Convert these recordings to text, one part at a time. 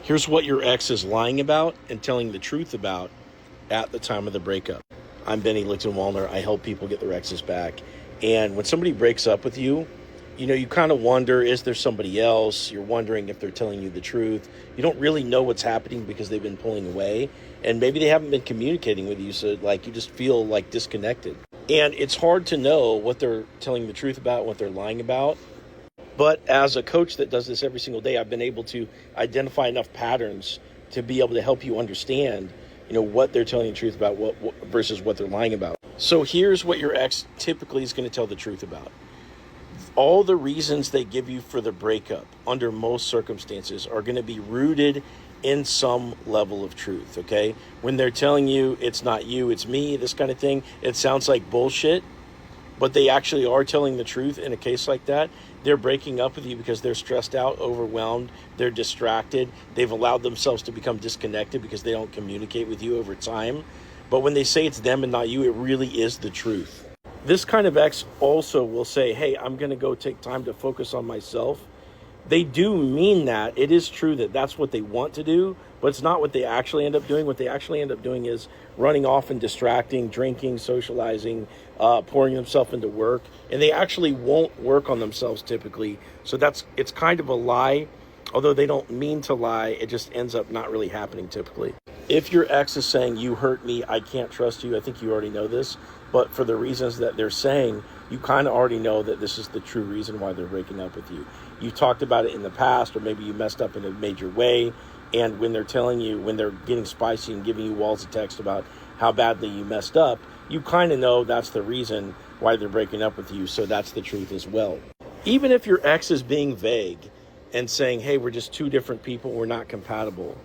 Here's what your ex is lying about and telling the truth about at the time of the breakup. I'm Benny Lichtenwallner. I help people get their exes back. And when somebody breaks up with you, you kind of wonder, is there somebody else? You're wondering if they're telling you the truth. You don't really know what's happening because they've been pulling away. And maybe they haven't been communicating with you, so you just feel disconnected. And it's hard to know what they're telling the truth about, what they're lying about. But as a coach that does this every single day, I've been able to identify enough patterns to be able to help you understand, what they're telling the truth about what versus what they're lying about. So here's what your ex typically is going to tell the truth about. All the reasons they give you for the breakup under most circumstances are going to be rooted in some level of truth, okay? When they're telling you it's not you, it's me, this kind of thing, it sounds like bullshit, but they actually are telling the truth in a case like that. They're breaking up with you because they're stressed out, overwhelmed, they're distracted, they've allowed themselves to become disconnected because they don't communicate with you over time. But when they say it's them and not you, it really is the truth. This kind of ex also will say, hey, I'm going to go take time to focus on myself. They do mean that. It is true that that's what they want to do, but it's not what they actually end up doing. What they actually end up doing is running off and distracting, drinking, socializing, pouring themselves into work, and they actually won't work on themselves typically. So it's kind of a lie. Although they don't mean to lie, it just ends up not really happening typically. If your ex is saying, you hurt me, I can't trust you, I think you already know this, but for the reasons that they're saying, you kind of already know that this is the true reason why they're breaking up with you. You talked about it in the past, or maybe you messed up in a major way, and when they're telling you, when they're getting spicy and giving you walls of text about how badly you messed up, you kind of know that's the reason why they're breaking up with you, so that's the truth as well. Even if your ex is being vague and saying, hey, we're just two different people, we're not compatible,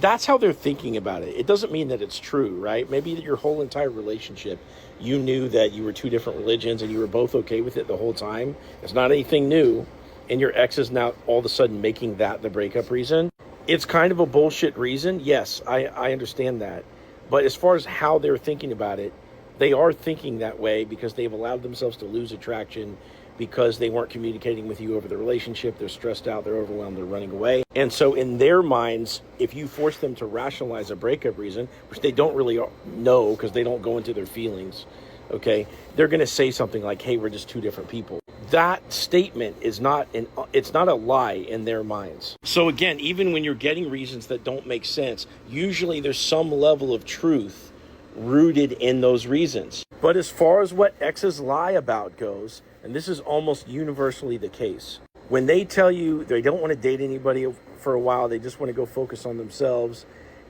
that's how they're thinking about it. It doesn't mean that it's true, right? Maybe your whole entire relationship, you knew that you were two different religions and you were both okay with it the whole time. It's not anything new. And your ex is now all of a sudden making that the breakup reason. It's kind of a bullshit reason. Yes, I understand that. But as far as how they're thinking about it, they are thinking that way because they've allowed themselves to lose attraction because they weren't communicating with you over the relationship. They're stressed out, they're overwhelmed, they're running away. And so in their minds, if you force them to rationalize a breakup reason, which they don't really know because they don't go into their feelings, okay, they're going to say something like, hey, we're just two different people. That statement it's not a lie in their minds. So again, even when you're getting reasons that don't make sense, usually there's some level of truth rooted in those reasons. But as far as what exes lie about goes, and this is almost universally the case, when they tell you they don't want to date anybody for a while, they just want to go focus on themselves,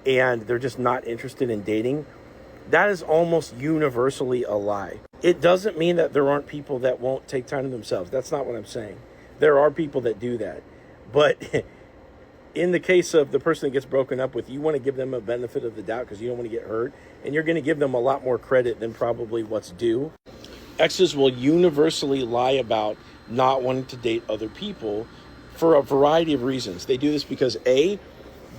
and they're just not interested in dating, that is almost universally a lie. It doesn't mean that there aren't people that won't take time to themselves. That's not what I'm saying. There are people that do that. But in the case of the person that gets broken up with, you want to give them a benefit of the doubt because you don't want to get hurt, and you're going to give them a lot more credit than probably what's due. Exes will universally lie about not wanting to date other people for a variety of reasons. They do this because A,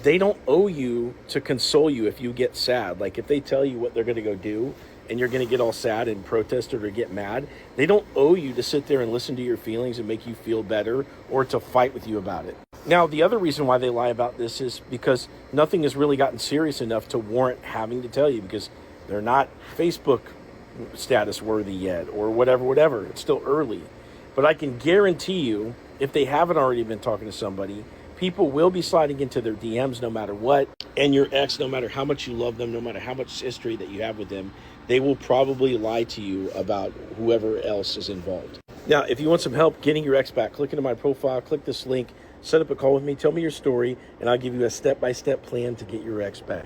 they don't owe you to console you if you get sad. Like if they tell you what they're going to go do and you're going to get all sad and protest or get mad, they don't owe you to sit there and listen to your feelings and make you feel better or to fight with you about it. Now, the other reason why they lie about this is because nothing has really gotten serious enough to warrant having to tell you, because they're not Facebook status worthy yet or whatever. It's still early. But I can guarantee you, if they haven't already been talking to somebody, people will be sliding into their DMs no matter what. And your ex, no matter how much you love them, no matter how much history that you have with them, they will probably lie to you about whoever else is involved. Now, if you want some help getting your ex back, click into my profile, click this link, set up a call with me, tell me your story, and I'll give you a step-by-step plan to get your ex back.